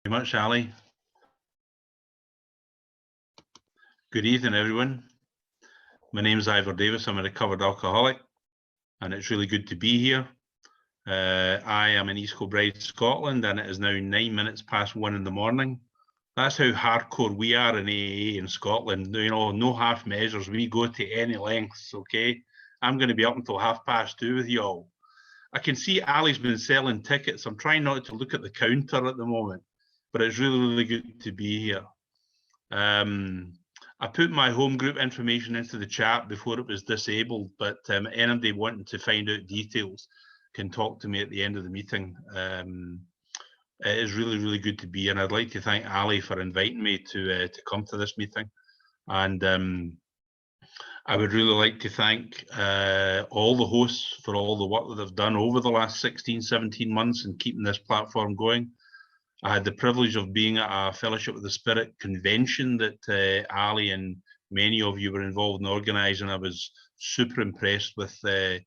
Very much, Ali. Good evening, everyone. My name is Ivor Davis. I'm a recovered alcoholic, and it's really good to be here. I am in East Kilbride, Scotland, and it is now 9 minutes past 1 in the morning. That's how hardcore we are in AA in Scotland. You know, no half measures. We go to any lengths, okay? I'm going to be up until 2:30 with you all. I can see Ali's been selling tickets. I'm trying not to look at the counter at the moment, but it's really, really good to be here. I put my home group information into the chat before it was disabled, but anybody wanting to find out details can talk to me at the end of the meeting. It is really, really good to be, and I'd like to thank Ali for inviting me to come to this meeting. And I would really like to thank all the hosts for all the work that they've done over the last 16, 17 months in keeping this platform going. I had the privilege of being at a Fellowship of the Spirit convention that Ali and many of you were involved in organising. I was super impressed with the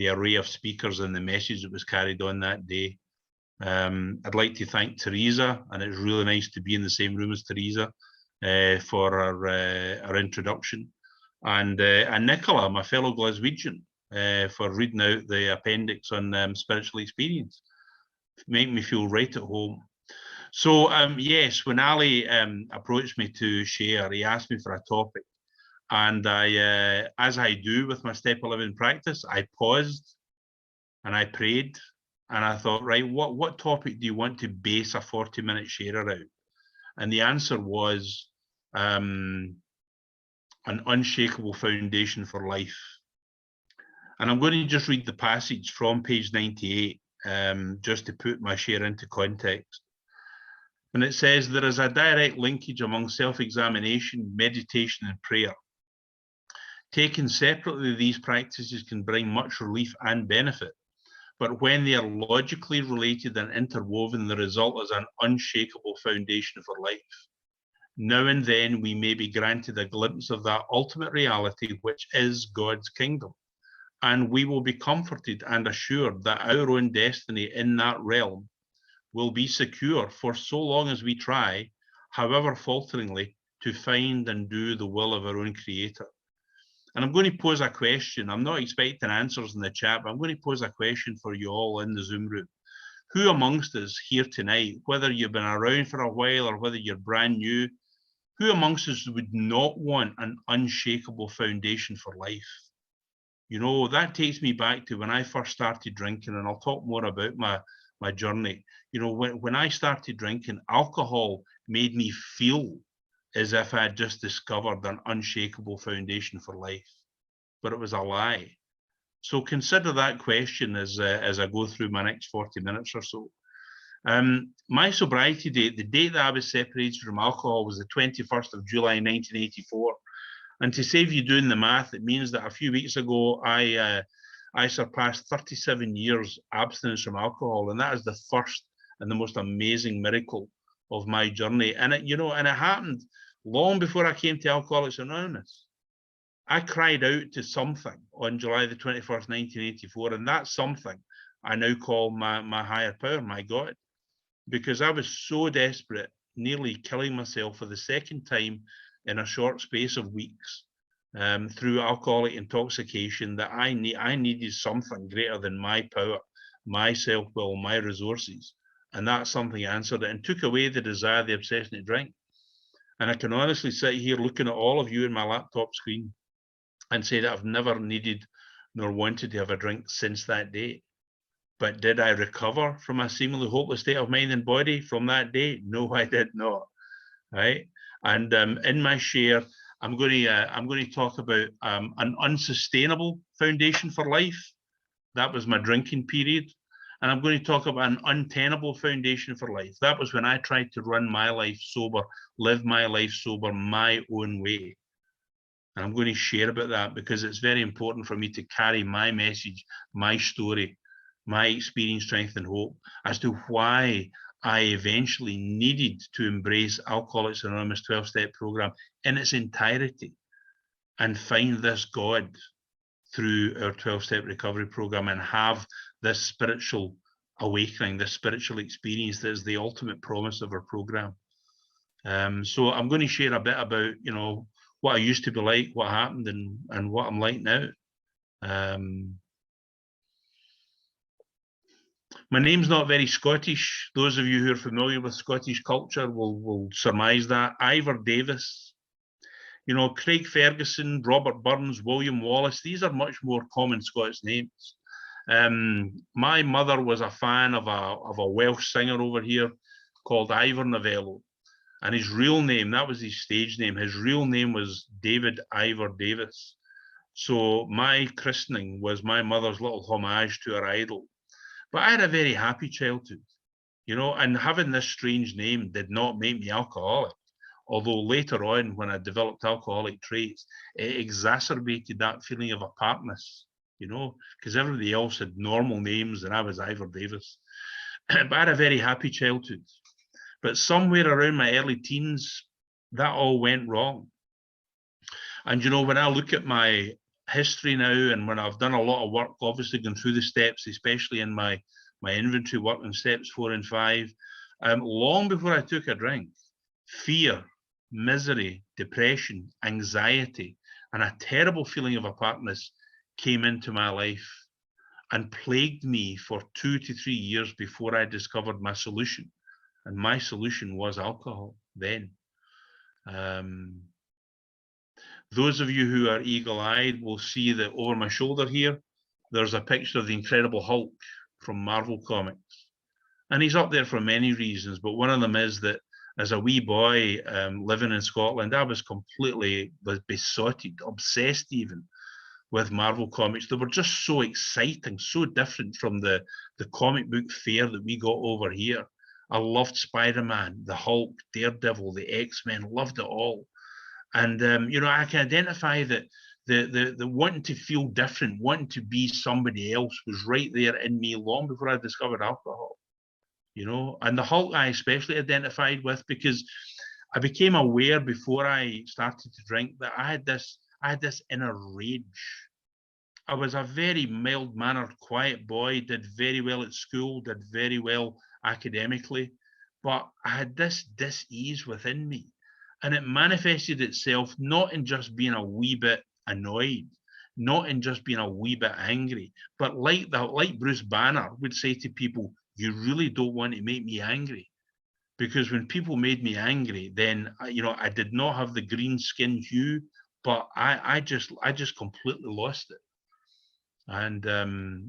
array of speakers and the message that was carried on that day. I'd like to thank Teresa, and it's really nice to be in the same room as Teresa for our introduction. And Nicola, my fellow Glaswegian, for reading out the appendix on spiritual experience. Make me feel right at home. So yes, when Ali approached me to share, he asked me for a topic, and I, as I do with my Step 11 practice, I paused and I prayed, and I thought, right, what topic do you want to base a 40-minute share around? And the answer was an unshakable foundation for life. And I'm going to just read the passage from page 98, just to put my share into context. And it says, there is a direct linkage among self-examination, meditation, and prayer. Taken separately, these practices can bring much relief and benefit, but when they are logically related and interwoven, the result is an unshakable foundation for life. Now and then we may be granted a glimpse of that ultimate reality, which is God's kingdom, and we will be comforted and assured that our own destiny in that realm will be secure for so long as we try, however falteringly, to find and do the will of our own Creator. And I'm going to pose a question. I'm not expecting answers in the chat, but I'm going to pose a question for you all in the Zoom room. Who amongst us here tonight, whether you've been around for a while or whether you're brand new, who amongst us would not want an unshakable foundation for life? You know, that takes me back to when I first started drinking, and I'll talk more about my journey. You know, when I started drinking, alcohol made me feel as if I had just discovered an unshakable foundation for life, but it was a lie. So consider that question as I go through my next 40 minutes or so. My sobriety date, the date that I was separated from alcohol, was the 21st of July 1984. And to save you doing the math, it means that a few weeks ago, I surpassed 37 years abstinence from alcohol, and that is the first and the most amazing miracle of my journey. And it, you know, and it happened long before I came to Alcoholics Anonymous. I cried out to something on July the 21st, 1984, and that something I now call my higher power, my God, because I was so desperate, nearly killing myself for the second time in a short space of weeks. Through alcoholic intoxication, that I needed something greater than my power, my self-will, my resources, and that something answered it and took away the desire, the obsession to drink. And I can honestly sit here looking at all of you in my laptop screen and say that I've never needed nor wanted to have a drink since that day. But did I recover from a seemingly hopeless state of mind and body from that day? No, I did not. Right, and in my share, I'm going to talk about an unsustainable foundation for life. That was my drinking period. And I'm going to talk about an untenable foundation for life. That was when I tried to run my life sober, live my life sober my own way. And I'm going to share about that because it's very important for me to carry my message, my story, my experience, strength, and hope as to why I eventually needed to embrace Alcoholics Anonymous 12-step program in its entirety and find this God through our 12-step recovery program and have this spiritual awakening, this spiritual experience that is the ultimate promise of our program. So I'm going to share a bit about, you know, what I used to be like, what happened, and what I'm like now. My name's not very Scottish. Those of you who are familiar with Scottish culture will surmise that. Ivor Davis, you know, Craig Ferguson, Robert Burns, William Wallace, these are much more common Scots names. My mother was a fan of a Welsh singer over here called Ivor Novello. And his real name, that was his stage name, his real name was David Ivor Davis. So my christening was my mother's little homage to her idol. But I had a very happy childhood, you know, and having this strange name did not make me alcoholic. Although later on, when I developed alcoholic traits, it exacerbated that feeling of apartness, you know, because everybody else had normal names and I was Ivor Davis. But I had a very happy childhood. But somewhere around my early teens, that all went wrong. And, you know, when I look at my history now, and when I've done a lot of work, obviously going through the steps, especially in my inventory work in steps 4 and 5, long before I took a drink, fear, misery, depression, anxiety, and a terrible feeling of apartness came into my life and plagued me for 2 to 3 years before I discovered my solution. And my solution was alcohol then. Those of you who are eagle-eyed will see that over my shoulder here, there's a picture of the Incredible Hulk from Marvel Comics. And he's up there for many reasons, but one of them is that as a wee boy living in Scotland, I was completely besotted, obsessed even, with Marvel Comics. They were just so exciting, so different from the comic book fare that we got over here. I loved Spider-Man, the Hulk, Daredevil, the X-Men, loved it all. And, you know, I can identify that the wanting to feel different, wanting to be somebody else was right there in me long before I discovered alcohol, you know. And the Hulk I especially identified with because I became aware before I started to drink that I had this inner rage. I was a very mild-mannered, quiet boy, did very well at school, did very well academically, but I had this dis-ease within me. And it manifested itself not in just being a wee bit annoyed, not in just being a wee bit angry, but like Bruce Banner would say to people, you really don't want to make me angry. Because when people made me angry, then, you know, I did not have the green skin hue, but I just completely lost it. And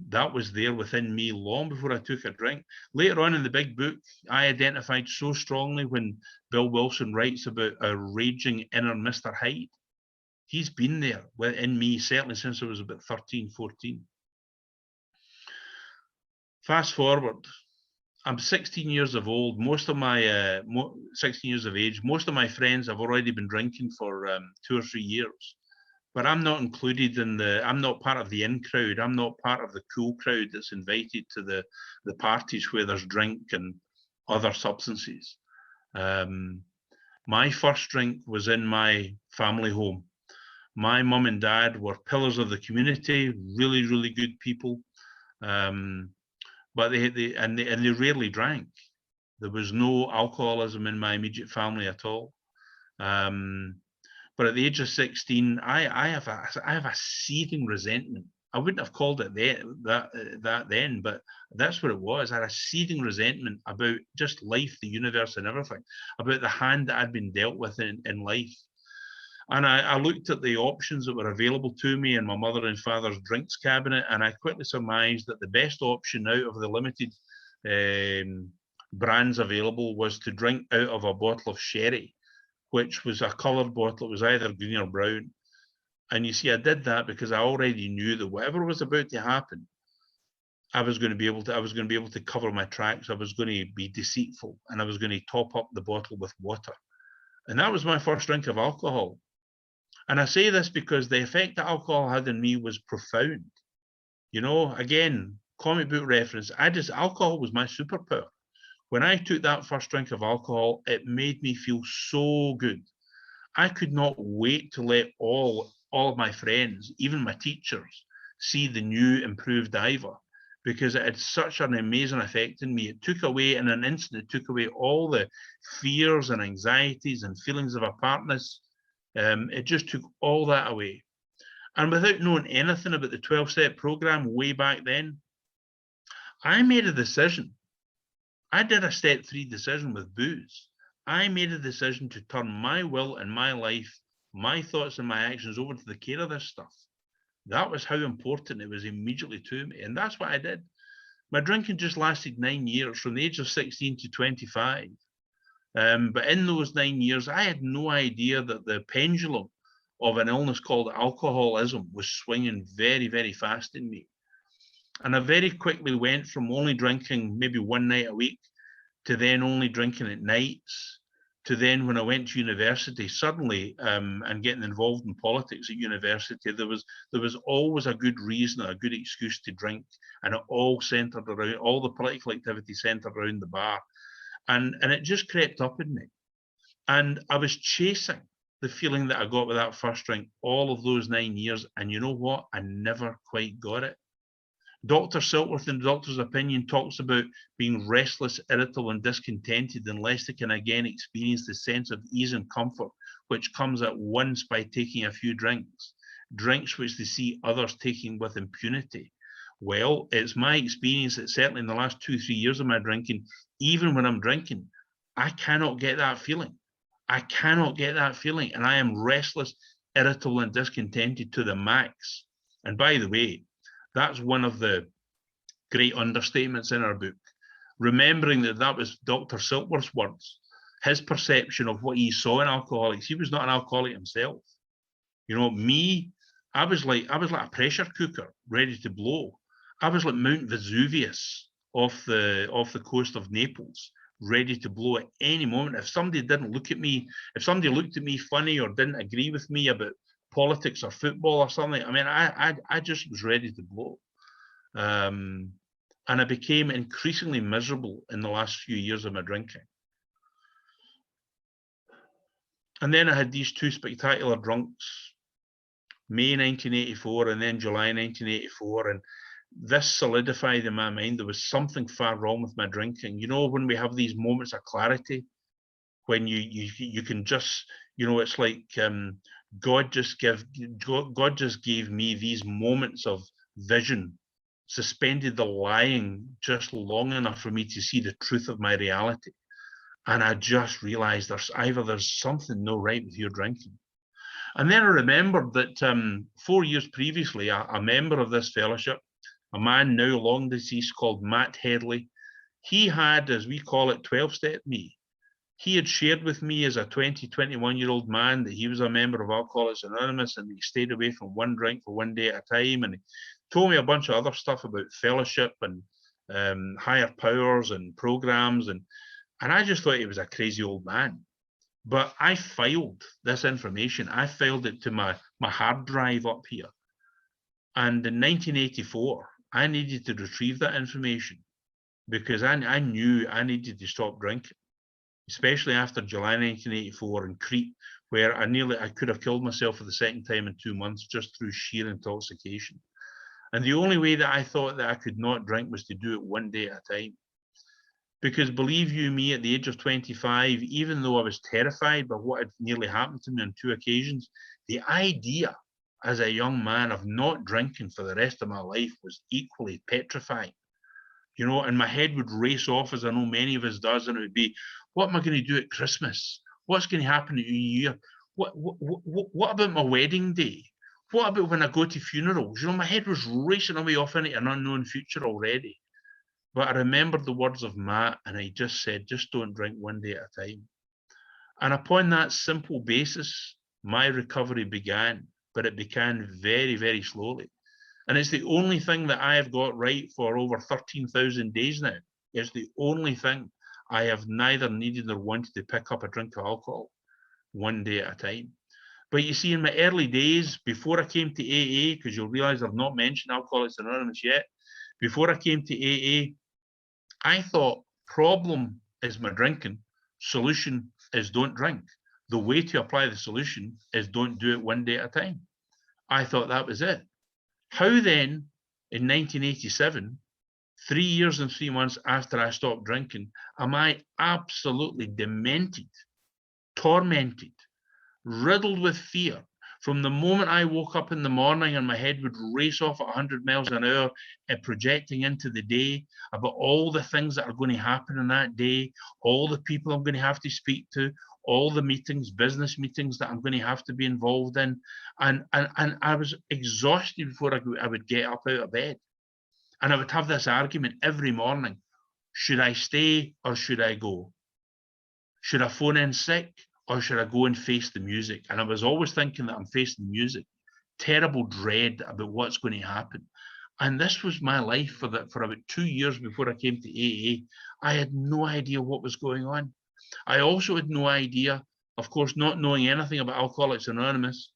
that was there within me long before I took a drink. Later on in the big book, I identified so strongly when Bill Wilson writes about a raging inner Mr. Hyde. He's been there within me, certainly since I was about 13, 14. Fast forward, I'm 16 years of old. Most of my 16 years of age, most of my friends have already been drinking for 2 or 3 years. But I'm not included in I'm not part of the in crowd. I'm not part of the cool crowd that's invited to the parties where there's drink and other substances. My first drink was in my family home. My mum and dad were pillars of the community, really, really good people. But they rarely drank. There was no alcoholism in my immediate family at all. But at the age of 16, I have a seething resentment. I wouldn't have called it that then, but that's what it was. I had a seething resentment about just life, the universe, and everything, about the hand that I'd been dealt with in life. And I looked at the options that were available to me in my mother and father's drinks cabinet, and I quickly surmised that the best option out of the limited brands available was to drink out of a bottle of sherry, which was a coloured bottle. It was either green or brown. And you see, I did that because I already knew that whatever was about to happen, I was going to be able to cover my tracks. I was going to be deceitful, and I was going to top up the bottle with water. And that was my first drink of alcohol. And I say this because the effect that alcohol had on me was profound. You know, again, comic book reference. Alcohol was my superpower. When I took that first drink of alcohol, it made me feel so good. I could not wait to let all of my friends, even my teachers, see the new improved Ivor, because it had such an amazing effect on me. It took away, in an instant, it took away all the fears and anxieties and feelings of apartness. It just took all that away. And without knowing anything about the 12-step program way back then, I made a decision. I did a step 3 decision with booze. I made a decision to turn my will and my life, my thoughts and my actions over to the care of this stuff. That was how important it was immediately to me. And that's what I did. My drinking just lasted 9 years, from the age of 16 to 25. But in those 9 years, I had no idea that the pendulum of an illness called alcoholism was swinging very, very fast in me. And I very quickly went from only drinking maybe one night a week to then only drinking at nights, to then when I went to university suddenly, and getting involved in politics at university, there was always a good reason, a good excuse to drink, and it all centered around, all the political activity centered around the bar. And it just crept up in me. And I was chasing the feeling that I got with that first drink all of those 9 years. And you know what? I never quite got it. Dr. Siltworth, in the doctor's opinion, talks about being restless, irritable, and discontented unless they can again experience the sense of ease and comfort which comes at once by taking a few drinks, drinks which they see others taking with impunity. Well, it's my experience that certainly in the last 2-3 years of my drinking, even when I'm drinking, I cannot get that feeling. I cannot get that feeling, and I am restless, irritable, and discontented to the max. And by the way, that's one of the great understatements in our book. Remembering that that was Dr. Siltworth's words, his perception of what he saw in alcoholics. He was not an alcoholic himself. You know, me, I was like a pressure cooker ready to blow. I was like Mount Vesuvius off the coast of Naples, ready to blow at any moment. If somebody didn't look at me, if somebody looked at me funny or didn't agree with me about politics or football or something, I mean, I just was ready to blow. And I became increasingly miserable in the last few years of my drinking. And then I had these two spectacular drunks, May 1984 and then July 1984. And this solidified in my mind there was something far wrong with my drinking. You know, when we have these moments of clarity, when you can just, you know, it's like God just gave me these moments of vision, suspended the lying just long enough for me to see the truth of my reality. And I just realized there's something no right with your drinking. And then I remembered that 4 years previously, a member of this fellowship, a man now long deceased called Matt Headley, he had, as we call it, 12-step me. He had shared with me as a 21-year-old man that he was a member of Alcoholics Anonymous and he stayed away from one drink for one day at a time. And he told me a bunch of other stuff about fellowship and higher powers and programs. And I just thought he was a crazy old man. But I filed this information. I filed it to my hard drive up here. And in 1984, I needed to retrieve that information because I knew I needed to stop drinking, especially after July 1984 in Crete, where I could have killed myself for the second time in 2 months just through sheer intoxication. And the only way that I thought that I could not drink was to do it one day at a time. Because believe you me, at the age of 25, even though I was terrified by what had nearly happened to me on 2 occasions, the idea as a young man of not drinking for the rest of my life was equally petrifying. You know, and my head would race off, as I know many of us does, and it would be, what am I going to do at Christmas? What's going to happen at New Year? What about my wedding day? What about when I go to funerals? You know, my head was racing away off into an unknown future already. But I remembered the words of Matt, and I just said, just don't drink one day at a time. And upon that simple basis, my recovery began, but it began very, very slowly. And it's the only thing that I have got right for over 13,000 days now. It's the only thing. I have neither needed nor wanted to pick up a drink of alcohol one day at a time. But you see, in my early days, before I came to AA, because you'll realize I've not mentioned Alcoholics Anonymous yet, before I came to AA, I thought problem is my drinking, solution is don't drink. The way to apply the solution is don't do it one day at a time. I thought that was it. How then, in 1987, 3 years and 3 months after I stopped drinking, am I absolutely demented, tormented, riddled with fear. From the moment I woke up in the morning and my head would race off at 100 miles an hour, projecting into the day about all the things that are going to happen in that day, all the people I'm going to have to speak to, all the meetings, business meetings that I'm going to have to be involved in. And I was exhausted before I would get up out of bed. And I would have this argument every morning. Should I stay or should I go? Should I phone in sick? Or should I go and face the music? And I was always thinking that I'm facing the music. Terrible dread about what's going to happen. And this was my life for about 2 years before I came to AA. I had no idea what was going on. I also had no idea, of course, not knowing anything about Alcoholics Anonymous,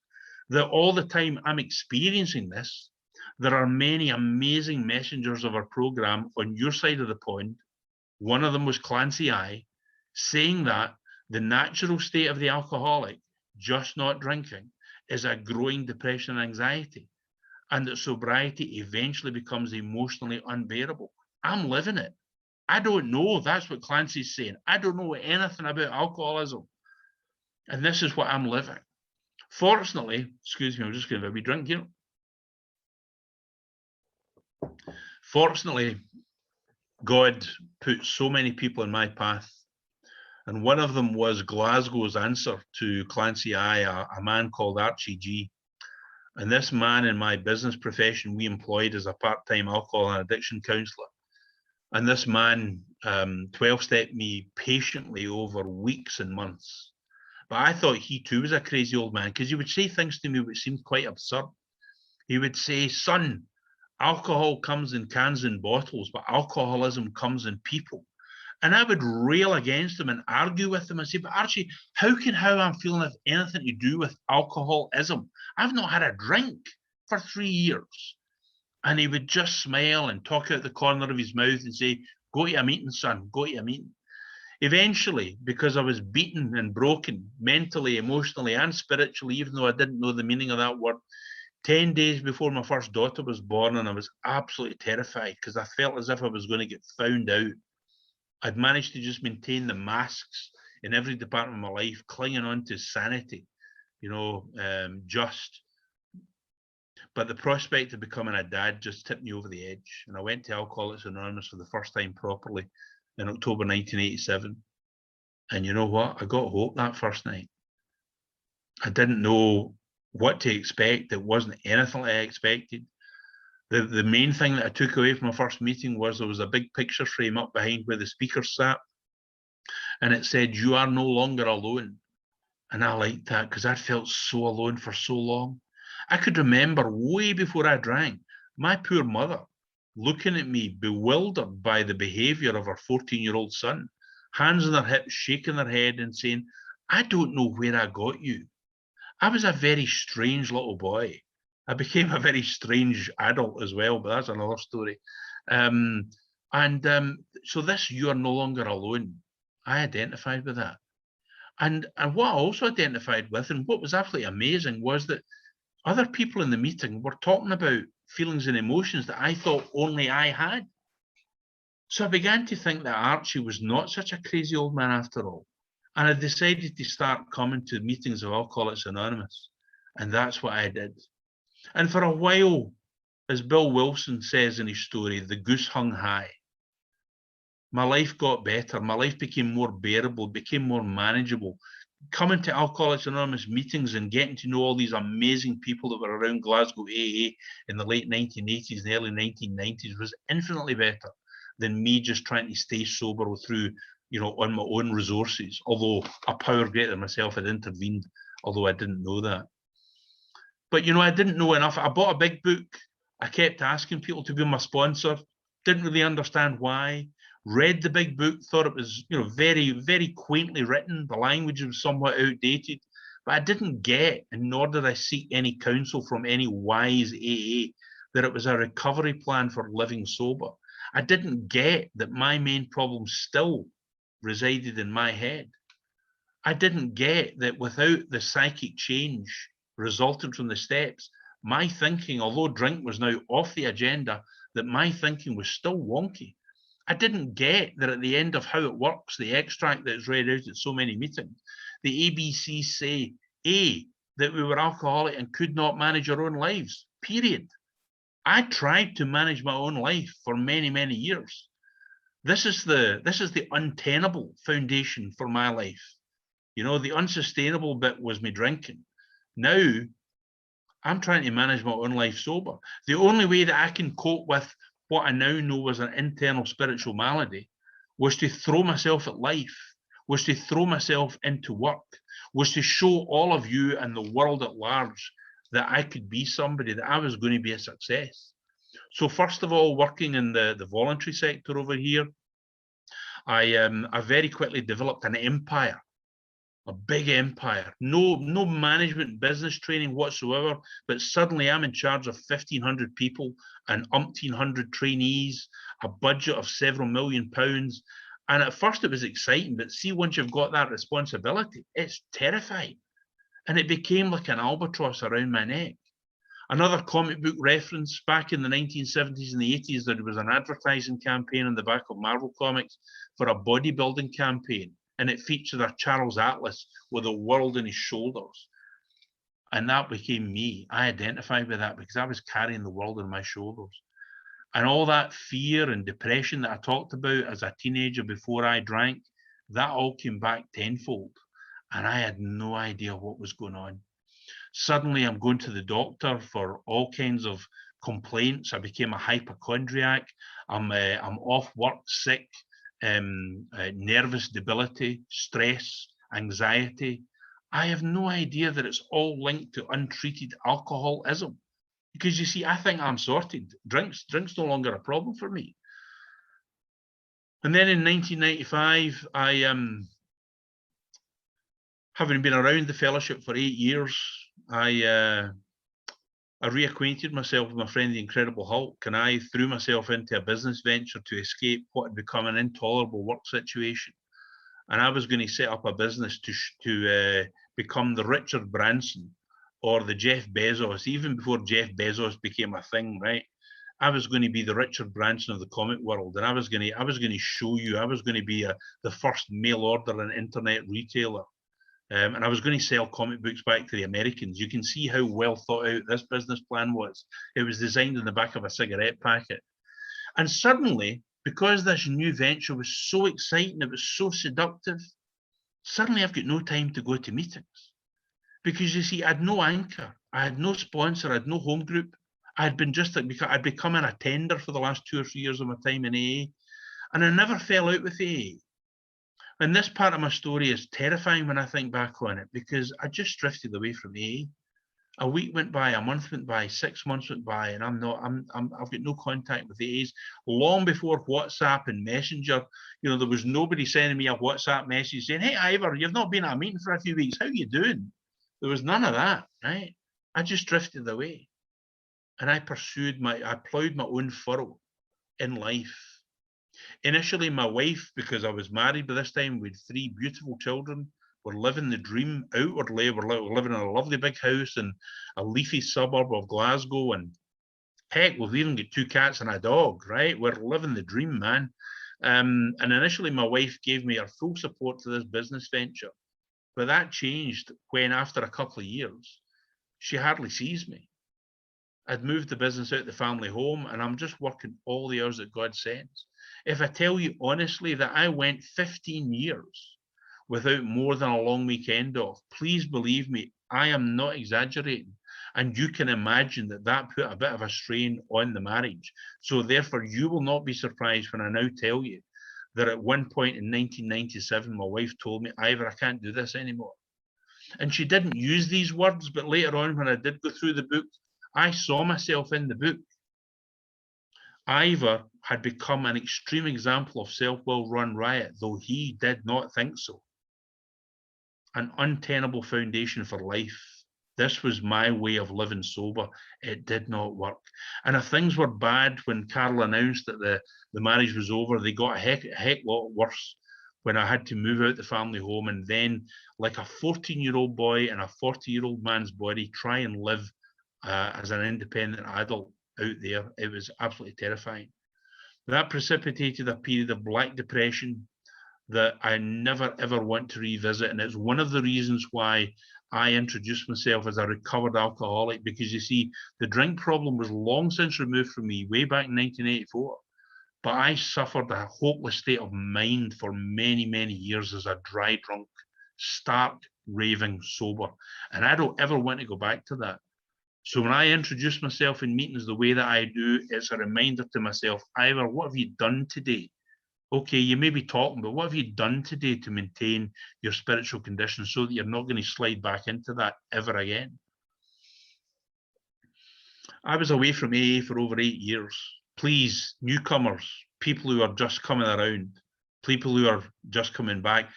that all the time I'm experiencing this, there are many amazing messengers of our program on your side of the pond. One of them was Clancy I, saying that the natural state of the alcoholic, just not drinking, is a growing depression and anxiety, and that sobriety eventually becomes emotionally unbearable. I'm living it. I don't know. That's what Clancy's saying. I don't know anything about alcoholism. And this is what I'm living. Fortunately, excuse me, I'm just going to have a wee drink here. Fortunately, God put so many people in my path. And one of them was Glasgow's answer to Clancy I, a man called Archie G. And this man in my business profession, we employed as a part-time alcohol and addiction counsellor. And this man 12-stepped me patiently over weeks and months. But I thought he too was a crazy old man, because he would say things to me which seemed quite absurd. He would say, son, alcohol comes in cans and bottles, but alcoholism comes in people. And I would rail against him and argue with him and say, but Archie, how I'm feeling have anything to do with alcoholism? I've not had a drink for 3 years. And he would just smile and talk out the corner of his mouth and say, go to your meeting, son, go to your meeting. Eventually, because I was beaten and broken mentally, emotionally, and spiritually, even though I didn't know the meaning of that word, 10 days before my first daughter was born, and I was absolutely terrified because I felt as if I was going to get found out. I'd managed to just maintain the masks in every department of my life, clinging on to sanity, But the prospect of becoming a dad just tipped me over the edge. And I went to Alcoholics Anonymous for the first time properly in October 1987. And you know what? I got hope that first night. I didn't know what to expect. It wasn't anything like I expected. The main thing that I took away from my first meeting was there was a big picture frame up behind where the speakers sat, and it said, you are no longer alone. And I liked that because I'd felt so alone for so long. I could remember way before I drank, my poor mother looking at me bewildered by the behavior of her 14-year-old son, hands on her hips, shaking her head and saying, I don't know where I got you. I was a very strange little boy. I became a very strange adult as well, but that's another story. So this, you are no longer alone. I identified with that. And what I also identified with, and what was absolutely amazing, was that other people in the meeting were talking about feelings and emotions that I thought only I had. So I began to think that Archie was not such a crazy old man after all. And I decided to start coming to meetings of Alcoholics Anonymous. And that's what I did. And for a while, as Bill Wilson says in his story, the goose hung high. My life got better. My life became more bearable, became more manageable. Coming to Alcoholics Anonymous meetings and getting to know all these amazing people that were around Glasgow AA in the late 1980s and early 1990s was infinitely better than me just trying to stay sober through, on my own resources. Although a power greater than myself had intervened, although I didn't know that. But, I didn't know enough. I bought a big book. I kept asking people to be my sponsor. Didn't really understand why. Read the big book, thought it was, very, very quaintly written. The language was somewhat outdated. But I didn't get, and nor did I seek any counsel from any wise AA, that it was a recovery plan for living sober. I didn't get that my main problem still resided in my head. I didn't get that without the psychic change resulted from the steps, my thinking, although drink was now off the agenda, that my thinking was still wonky. I didn't get that at the end of how it works, the extract that's read out at so many meetings, the ABCs say, A, that we were alcoholic and could not manage our own lives, period. I tried to manage my own life for many, many years. This is the untenable foundation for my life. You know, the unsustainable bit was me drinking. Now, I'm trying to manage my own life sober. The only way that I can cope with what I now know was an internal spiritual malady was to throw myself at life, was to throw myself into work, was to show all of you and the world at large that I could be somebody, that I was going to be a success. So first of all, working in the voluntary sector over here, I very quickly developed an empire, a big empire, no management business training whatsoever, but suddenly I'm in charge of 1,500 people and umpteen hundred trainees, a budget of several £1,000,000. And at first it was exciting, but see, once you've got that responsibility, it's terrifying. And it became like an albatross around my neck. Another comic book reference, back in the 1970s and the 80s, there was an advertising campaign on the back of Marvel Comics for a bodybuilding campaign, and it featured a Charles Atlas with the world on his shoulders. And that became me. I identified with that because I was carrying the world on my shoulders. And all that fear and depression that I talked about as a teenager before I drank, that all came back tenfold. And I had no idea what was going on. Suddenly I'm going to the doctor for all kinds of complaints. I became a hypochondriac. I'm off work sick, nervous debility, stress, anxiety. I have no idea that it's all linked to untreated alcoholism. Because you see, I think I'm sorted. Drink's no longer a problem for me. And then in 1995, having been around the fellowship for 8 years, I reacquainted myself with my friend the Incredible Hulk, and I threw myself into a business venture to escape what had become an intolerable work situation. And I was going to set up a business to become the Richard Branson or the Jeff Bezos, even before Jeff Bezos became a thing, right? I was going to be the Richard Branson of the comic world, and I was going to show you. I was going to be the first mail order and internet retailer. And I was going to sell comic books back to the Americans. You can see how well thought out this business plan was. It was designed in the back of a cigarette packet. And suddenly, because this new venture was so exciting, it was so seductive, suddenly I've got no time to go to meetings. Because you see, I had no anchor, I had no sponsor, I had no home group. I'd become an attender for the last 2 or 3 years of my time in AA, and I never fell out with AA. And this part of my story is terrifying when I think back on it, because I just drifted away from AA. A week went by, a month went by, 6 months went by, and I've got no contact with AAs. Long before WhatsApp and Messenger, you know, there was nobody sending me a WhatsApp message saying, "Hey, Ivor, you've not been at a meeting for a few weeks. How are you doing?" There was none of that, right? I just drifted away, and I plowed my own furrow in life. Initially, my wife, because I was married by this time with 3 beautiful children, were living the dream outwardly. We're living in a lovely big house in a leafy suburb of Glasgow, and heck, we've even got 2 cats and a dog, right? We're living the dream, man. And initially, my wife gave me her full support to this business venture. But that changed when, after a couple of years, she hardly sees me. I'd moved the business out the family home, and I'm just working all the hours that God sends. If I tell you honestly that I went 15 years without more than a long weekend off, please believe me, I am not exaggerating. And you can imagine that put a bit of a strain on the marriage. So therefore, you will not be surprised when I now tell you that at one point in 1997, my wife told me, "Ivor, I can't do this anymore." And she didn't use these words, but later on, when I did go through the book, I saw myself in the book. Ivor had become an extreme example of self-will run riot, though he did not think so. An untenable foundation for life. This was my way of living sober. It did not work. And if things were bad when Carol announced that the marriage was over, they got a heck lot worse when I had to move out the family home and then, like a 14-year-old boy in a 40-year-old man's body, try and live as an independent adult. out there. It was absolutely terrifying. That precipitated a period of black depression that I never ever want to revisit. And it's one of the reasons why I introduced myself as a recovered alcoholic, because you see, the drink problem was long since removed from me way back in 1984. But I suffered a hopeless state of mind for many, many years as a dry drunk, stark, raving sober. And I don't ever want to go back to that. So when I introduce myself in meetings the way that I do, it's a reminder to myself, Ivor, what have you done today? Okay, you may be talking, but what have you done today to maintain your spiritual condition so that you're not going to slide back into that ever again? I was away from AA for over 8 years. Please, newcomers, people who are just coming around, people who are just coming back,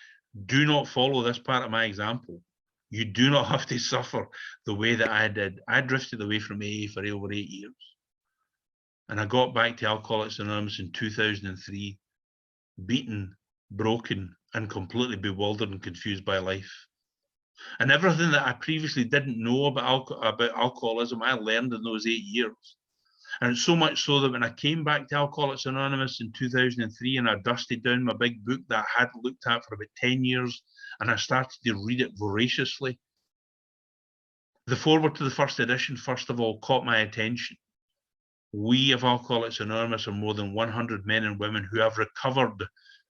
do not follow this part of my example. You do not have to suffer the way that I did. I drifted away from AA for over 8 years. And I got back to Alcoholics Anonymous in 2003, beaten, broken, and completely bewildered and confused by life. And everything that I previously didn't know about alcoholism, I learned in those 8 years. And it's so much so that when I came back to Alcoholics Anonymous in 2003 and I dusted down my big book that I had looked at for about 10 years and I started to read it voraciously, the foreword to the first edition, first of all, caught my attention. We of Alcoholics Anonymous are more than 100 men and women who have recovered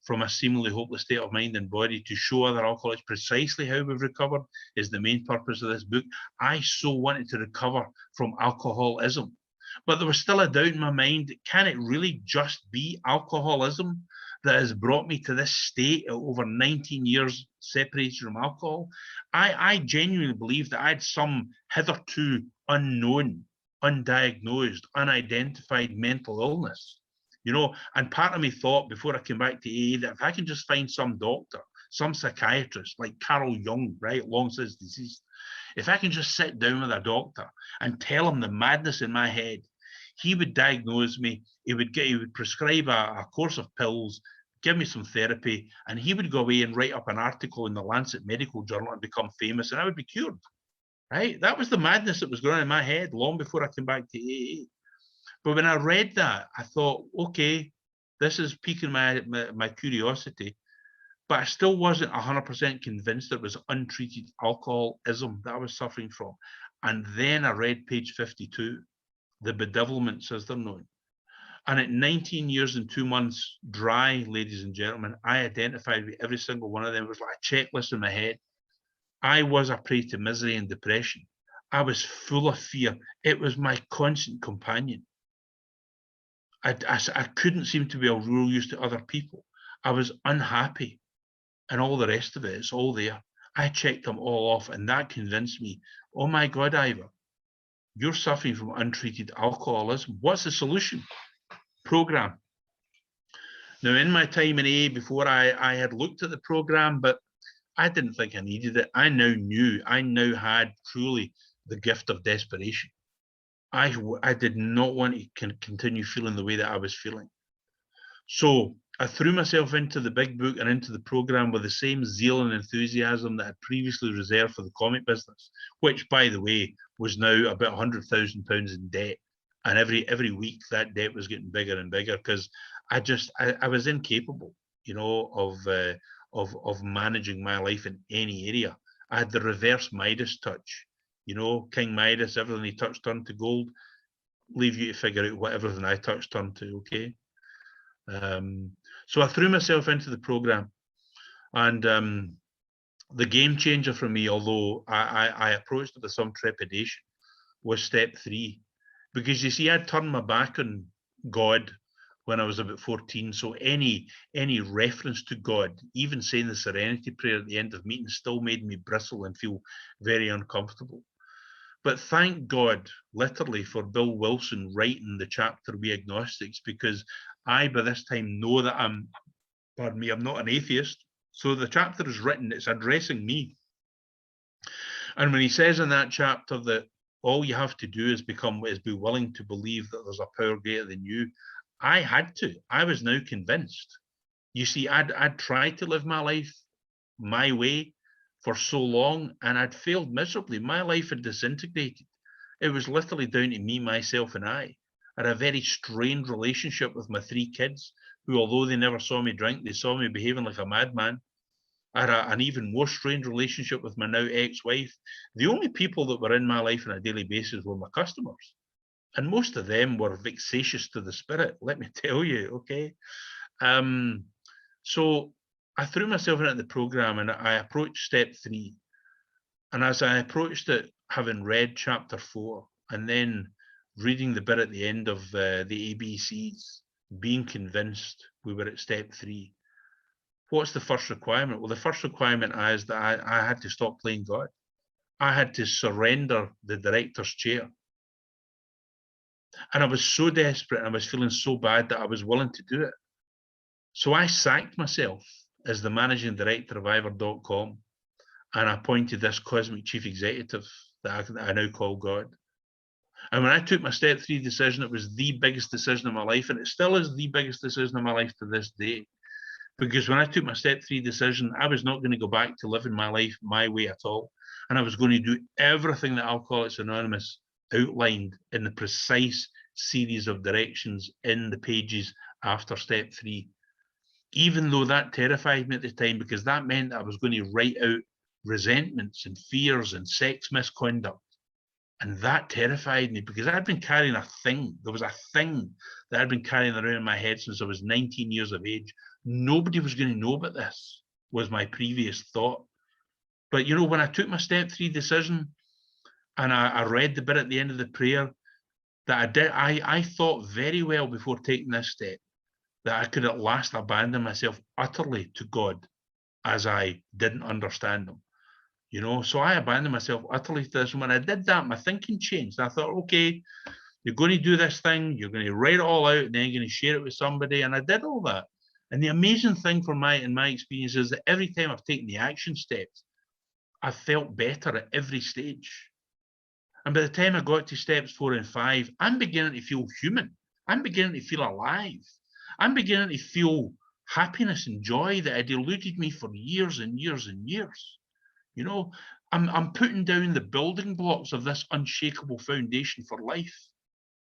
from a seemingly hopeless state of mind and body. To show other alcoholics precisely how we've recovered is the main purpose of this book. I so wanted to recover from alcoholism, but there was still a doubt in my mind, can it really just be alcoholism that has brought me to this state of over 19 years separated from alcohol? I genuinely believe that I had some hitherto unknown, undiagnosed, unidentified mental illness. You know, and part of me thought before I came back to AA that if I can just find some doctor, some psychiatrist like Carl Jung, right, long since deceased, if I can just sit down with a doctor and tell him the madness in my head, he would diagnose me, he would prescribe a course of pills, give me some therapy, and he would go away and write up an article in the Lancet Medical Journal and become famous, and I would be cured. Right? That was the madness that was going on in my head long before I came back to AA. But when I read that, I thought, okay, this is piquing my curiosity, but I still wasn't 100% convinced that it was untreated alcoholism that I was suffering from. And then I read page 52, the bedevilments as they're known. And at 19 years and 2 months dry, ladies and gentlemen, I identified with every single one of them. It was like a checklist in my head. I was a prey to misery and depression. I was full of fear. It was my constant companion. I couldn't seem to be of real use to other people. I was unhappy, and all the rest of it, it's all there. I checked them all off, and that convinced me, oh my God, Ivor, you're suffering from untreated alcoholism. What's the solution? Program. Now, in my time in AA before, I had looked at the program, but I didn't think I needed it. I now had truly the gift of desperation. I did not want to continue feeling the way that I was feeling. So I threw myself into the big book and into the program with the same zeal and enthusiasm that I'd previously reserved for the comic business, which, by the way, was now about £100,000 in debt. And every week that debt was getting bigger and bigger because I was incapable, you know, of managing my life in any area. I had the reverse Midas touch. You know, King Midas, everything he touched turned to gold. Leave you to figure out what everything I touched turned to, okay? So I threw myself into the program. And the game changer for me, although I approached it with some trepidation, was step 3. Because you see, I'd turned my back on God when I was about 14. So any reference to God, even saying the Serenity Prayer at the end of meetings, still made me bristle and feel very uncomfortable. But thank God, literally, for Bill Wilson writing the chapter We Agnostics, because I, by this time, know that I'm not an atheist. So the chapter is written, it's addressing me. And when he says in that chapter that all you have to do is be willing to believe that there's a power greater than you, I had to. I was now convinced. You see, I'd tried to live my life my way for so long, and I'd failed miserably. My life had disintegrated. It was literally down to me, myself, and I. I had a very strained relationship with my 3 kids, who, although they never saw me drink, they saw me behaving like a madman. I had an even more strained relationship with my now ex-wife. The only people that were in my life on a daily basis were my customers. And most of them were vexatious to the spirit, let me tell you, okay? So I threw myself into the program and I approached step 3. And as I approached it, having read chapter 4 and then reading the bit at the end of the ABCs, being convinced we were at step 3, what's the first requirement? Well, the first requirement is that I had to stop playing God. I had to surrender the director's chair. And I was so desperate and I was feeling so bad that I was willing to do it. So I sacked myself as the managing director of Ivor.com and I appointed this cosmic chief executive that I now call God. And when I took my step 3 decision, it was the biggest decision of my life, and it still is the biggest decision of my life to this day. Because when I took my step 3 decision, I was not going to go back to living my life my way at all. And I was going to do everything that Alcoholics Anonymous outlined in the precise series of directions in the pages after step 3. Even though that terrified me at the time, because that meant that I was going to write out resentments and fears and sex misconduct. And that terrified me because I'd been carrying a thing. There was a thing that I'd been carrying around in my head since I was 19 years of age. Nobody was going to know about this, was my previous thought. But, you know, when I took my step 3 decision and I read the bit at the end of the prayer that I thought very well before taking this step that I could at last abandon myself utterly to God as I didn't understand him. You know, so I abandoned myself utterly to this. And when I did that, my thinking changed. I thought, okay, you're going to do this thing, you're going to write it all out, and then you're going to share it with somebody. And I did all that. And the amazing thing in my experience is that every time I've taken the action steps, I've felt better at every stage. And by the time I got to steps 4 and 5, I'm beginning to feel human. I'm beginning to feel alive. I'm beginning to feel happiness and joy that had eluded me for years and years and years. You know, I'm putting down the building blocks of this unshakable foundation for life.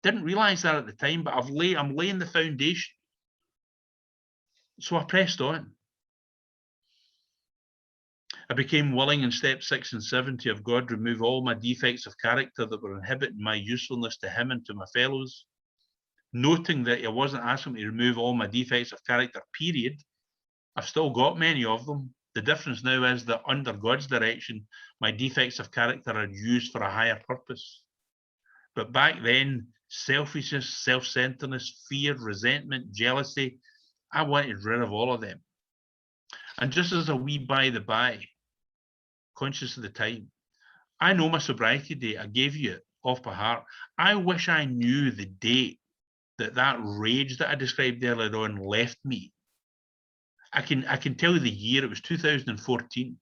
Didn't realize that at the time, but I'm laying the foundation. So I pressed on. I became willing in step 6 and 7 to have God remove all my defects of character that were inhibiting my usefulness to him and to my fellows. Noting that I wasn't asking me to remove all my defects of character, period. I've still got many of them. The difference now is that under God's direction, my defects of character are used for a higher purpose. But back then, selfishness, self-centeredness, fear, resentment, jealousy, I wanted rid of all of them. And just as a wee by the by, conscious of the time, I know my sobriety date, I gave you it off by heart. I wish I knew the date that rage that I described earlier on left me. I can tell you the year, it was 2014.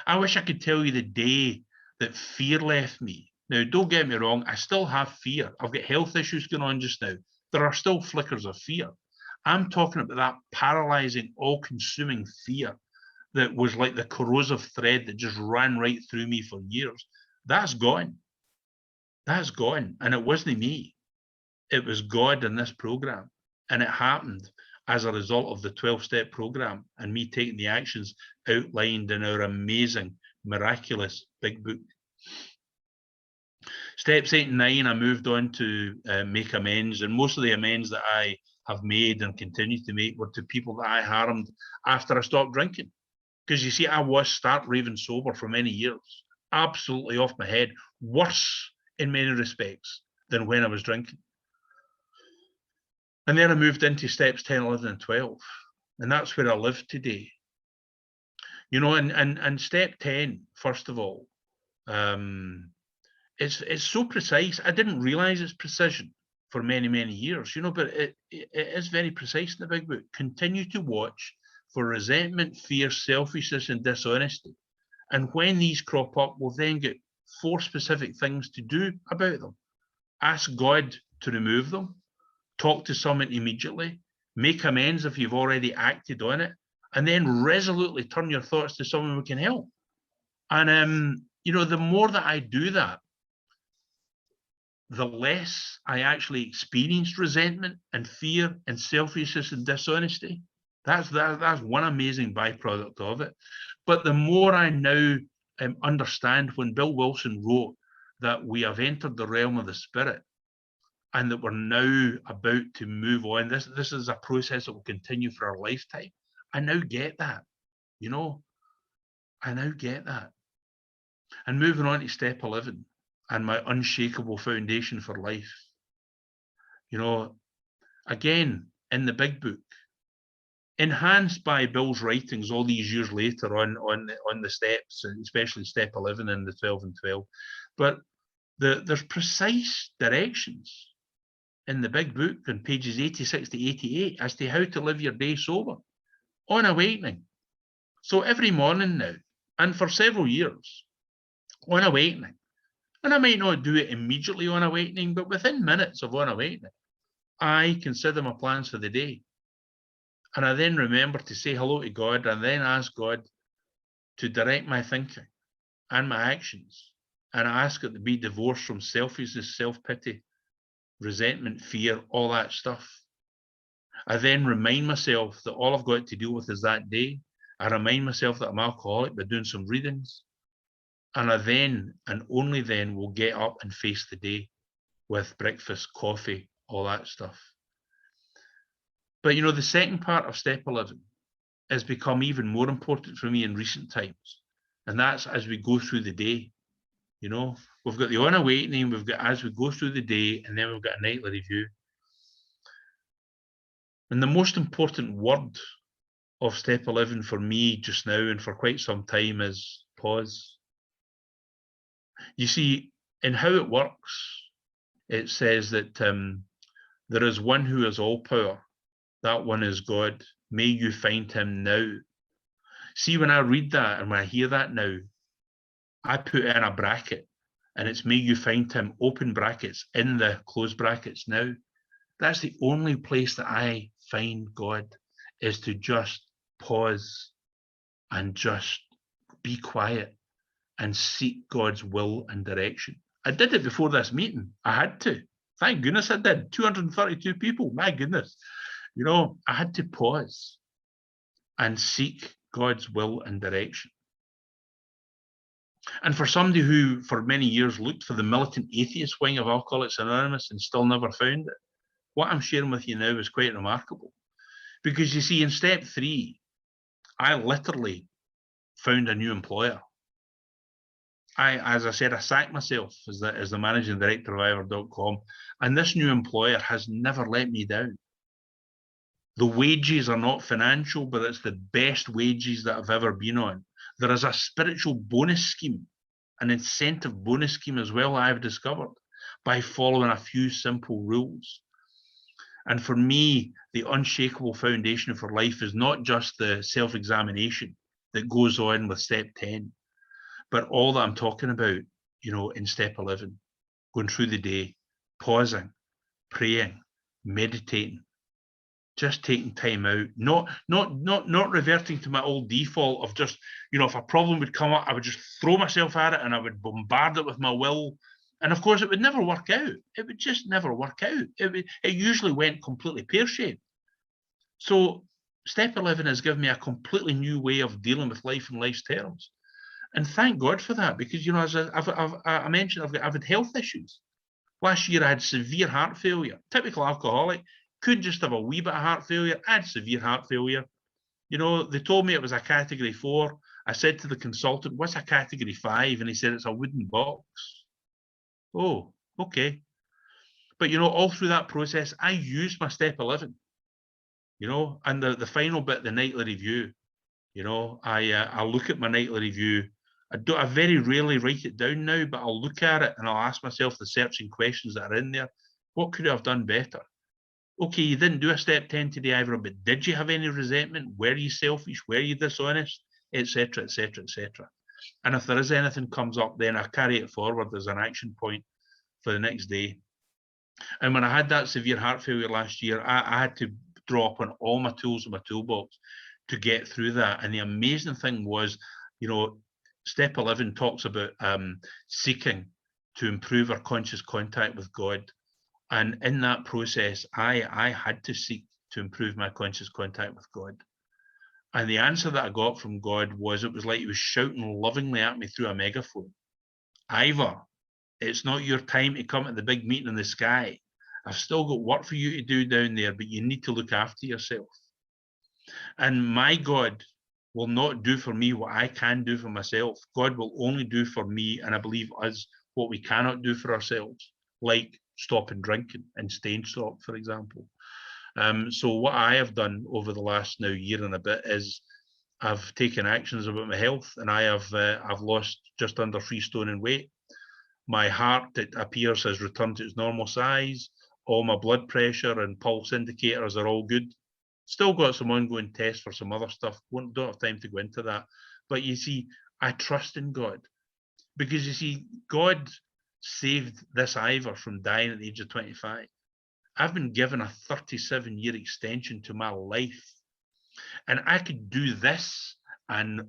I wish I could tell you the day that fear left me. Now, don't get me wrong, I still have fear. I've got health issues going on just now. There are still flickers of fear. I'm talking about that paralyzing, all-consuming fear that was like the corrosive thread that just ran right through me for years. That's gone. That's gone. And it wasn't me. It was God in this program. And it happened as a result of the 12-step program and me taking the actions outlined in our amazing, miraculous big book. Steps 8 and 9, I moved on to make amends. And most of the amends that I have made and continue to make were to people that I harmed after I stopped drinking. Because you see, I was stark raving sober for many years, absolutely off my head, worse in many respects than when I was drinking. And then I moved into steps 10, 11, and 12. And that's where I live today. You know, and step 10, first of all, it's so precise. I didn't realize its precision for many, many years, you know, but it is very precise in the big book. Continue to watch for resentment, fear, selfishness, and dishonesty. And when these crop up, we'll then get 4 specific things to do about them. Ask God to remove them. Talk to someone immediately, make amends if you've already acted on it, and then resolutely turn your thoughts to someone who can help. And, you know, the more that I do that, the less I actually experienced resentment and fear and selfishness and dishonesty. That's one amazing byproduct of it. But the more I now understand, when Bill Wilson wrote that we have entered the realm of the spirit and that we're now about to move on, this is a process that will continue for our lifetime. I now get that, you know, I now get that. And moving on to step 11 and my unshakable foundation for life. You know, again, in the big book, enhanced by Bill's writings all these years later on the steps, especially step 11 and the 12 and 12. But there's precise directions in the big book on pages 86 to 88 as to how to live your day sober on awakening. So every morning now, and for several years, on awakening, and I might not do it immediately on awakening, but within minutes of on awakening, I consider my plans for the day. And I then remember to say hello to God and then ask God to direct my thinking and my actions. And I ask it to be divorced from selfishness, self-pity, resentment, fear, all that stuff. I then remind myself that all I've got to deal with is that day. I remind myself that I'm alcoholic by doing some readings. And I then, and only then, will get up and face the day with breakfast, coffee, all that stuff. But, you know, the second part of step 11 has become even more important for me in recent times. And that's as we go through the day. You know, we've got the on awakening, we've got as we go through the day, and then we've got a nightly review. And the most important word of step 11 for me just now and for quite some time is pause. You see, in how it works, it says that there is one who has all power. That one is God. May you find him now. See, when I read that and when I hear that now, I put in a bracket and it's may you find him, open brackets, in the closed brackets now. That's the only place that I find God, is to just pause and just be quiet and seek God's will and direction. I did it before this meeting. I had to. Thank goodness I did. 232 people. My goodness. You know, I had to pause and seek God's will and direction. And for somebody who for many years looked for the militant atheist wing of Alcoholics Anonymous and still never found it, what I'm sharing with you now is quite remarkable. Because you see, in step 3, I literally found a new employer. As I said, I sacked myself as the managing director of Ivor.com, and this new employer has never let me down. The wages are not financial, but it's the best wages that I've ever been on. There is a spiritual bonus scheme, an incentive bonus scheme as well, I've discovered, by following a few simple rules. And for me, the unshakable foundation for life is not just the self-examination that goes on with step 10, but all that I'm talking about, you know, in step 11, going through the day, pausing, praying, meditating, just taking time out, not reverting to my old default of just, you know, if a problem would come up, I would just throw myself at it and I would bombard it with my will. And of course, it would never work out. It would just never work out. It usually went completely pear-shaped. So step 11 has given me a completely new way of dealing with life and life's terms. And thank God for that, because, you know, as I mentioned, I've had health issues. Last year, I had severe heart failure, typical alcoholic, couldn't just have a wee bit of heart failure. I had severe heart failure. You know, they told me it was a category 4. I said to the consultant, what's a category 5? And he said, it's a wooden box. Oh, okay. But, you know, all through that process, I used my step 11, you know, and the final bit, the nightly review, you know, I look at my nightly review. I very rarely write it down now, but I'll look at it and I'll ask myself the searching questions that are in there. What could I have done better? Okay, you didn't do a step 10 today, Ivor, but did you have any resentment? Were you selfish? Were you dishonest? Etc., etc., etc. And if there is anything comes up, then I carry it forward as an action point for the next day. And when I had that severe heart failure last year, I had to draw upon all my tools in my toolbox to get through that. And the amazing thing was, you know, step 11 talks about seeking to improve our conscious contact with God. And in that process, I had to seek to improve my conscious contact with God. And the answer that I got from God was, it was like he was shouting lovingly at me through a megaphone. Ivor, it's not your time to come at the big meeting in the sky. I've still got work for you to do down there, but you need to look after yourself. And my God will not do for me what I can do for myself. God will only do for me, and I believe us, what we cannot do for ourselves, like stopping drinking and staying sober, for example. So what I have done over the last now year and a bit is I've taken actions about my health, and I've lost just under 3 stone in weight. My heart, it appears, has returned to its normal size. All my blood pressure and pulse indicators are all good. Still got some ongoing tests for some other stuff. Don't have time to go into that. But you see, I trust in God, because you see, God saved this Ivor from dying at the age of 25. I've been given a 37-year extension to my life, and I could do this and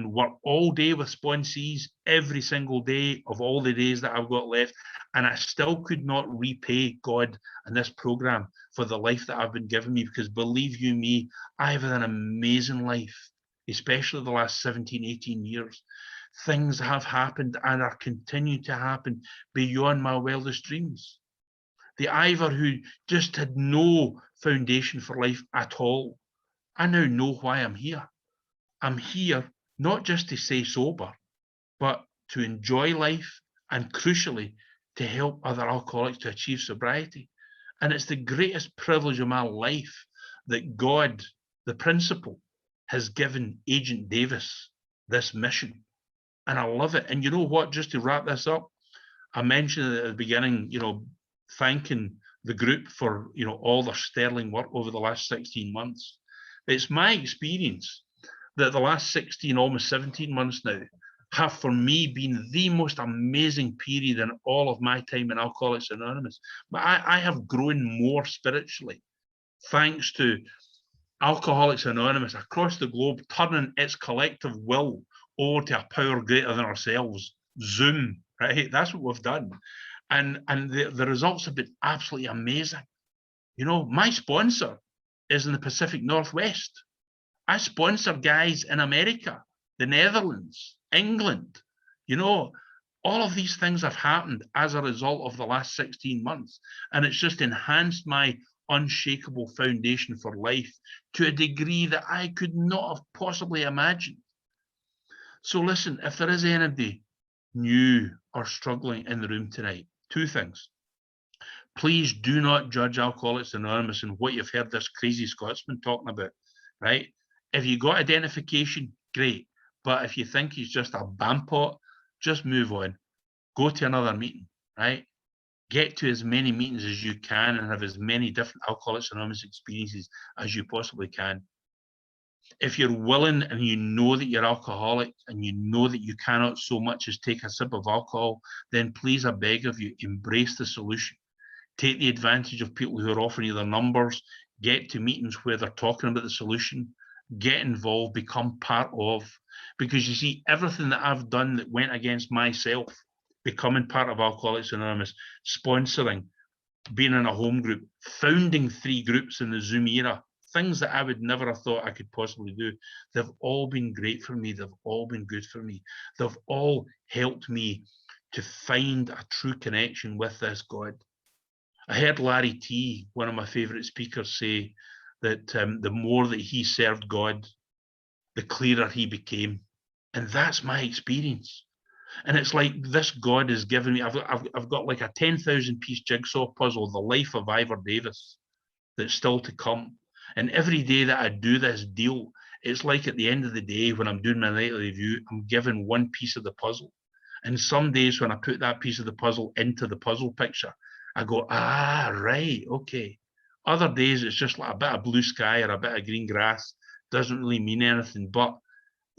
work all day with sponsees every single day of all the days that I've got left, and I still could not repay God and this program for the life that I've been given me, because believe you me, I've had an amazing life, especially the last 17, 18 years. Things have happened and are continuing to happen beyond my wildest dreams. The Ivor who just had no foundation for life at all, I now know why I'm here. I'm here not just to stay sober, but to enjoy life, and crucially, to help other alcoholics to achieve sobriety. And it's the greatest privilege of my life that God, the principal, has given Agent Davis this mission. And I love it. And you know what, just to wrap this up, I mentioned at the beginning, thanking the group for, all their sterling work over the last 16 months. It's my experience that the last 16, almost 17 months now, have for me been the most amazing period in all of my time in Alcoholics Anonymous. But I have grown more spiritually thanks to Alcoholics Anonymous across the globe turning its collective will over to a power greater than ourselves, Zoom, right? That's what we've done. And the results have been absolutely amazing. My sponsor is in the Pacific Northwest. I sponsor guys in America, the Netherlands, England. All of these things have happened as a result of the last 16 months. And it's just enhanced my unshakable foundation for life to a degree that I could not have possibly imagined. So listen, if there is anybody new or struggling in the room tonight, 2 things. Please do not judge Alcoholics Anonymous and what you've heard this crazy Scotsman talking about, right? If you got identification, great. But if you think he's just a bampot, just move on. Go to another meeting, right? Get to as many meetings as you can and have as many different Alcoholics Anonymous experiences as you possibly can. If you're willing and you know that you're alcoholic and you know that you cannot so much as take a sip of alcohol, then please, I beg of you, embrace the solution. Take the advantage of people who are offering you their numbers, get to meetings where they're talking about the solution, get involved, become part of. Because you see, everything that I've done that went against myself, becoming part of Alcoholics Anonymous, sponsoring, being in a home group, founding 3 groups in the Zoom era, things that I would never have thought I could possibly do, they've all been great for me. They've all been good for me. They've all helped me to find a true connection with this God. I heard Larry T, one of my favourite speakers, say that the more that he served God, the clearer he became. And that's my experience. And it's like this God has given me, I've got like a 10,000 piece jigsaw puzzle, the life of Ivor Davis, that's still to come. And every day that I do this deal, it's like at the end of the day, when I'm doing my nightly review, I'm given one piece of the puzzle. And some days when I put that piece of the puzzle into the puzzle picture, I go, right, okay. Other days it's just like a bit of blue sky or a bit of green grass, doesn't really mean anything. But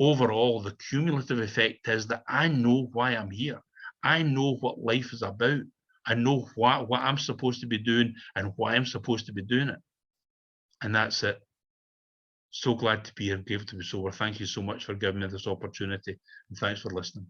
overall, the cumulative effect is that I know why I'm here. I know what life is about. I know what I'm supposed to be doing and why I'm supposed to be doing it. And that's it. So glad to be here, able to be sober. Thank you so much for giving me this opportunity, and thanks for listening.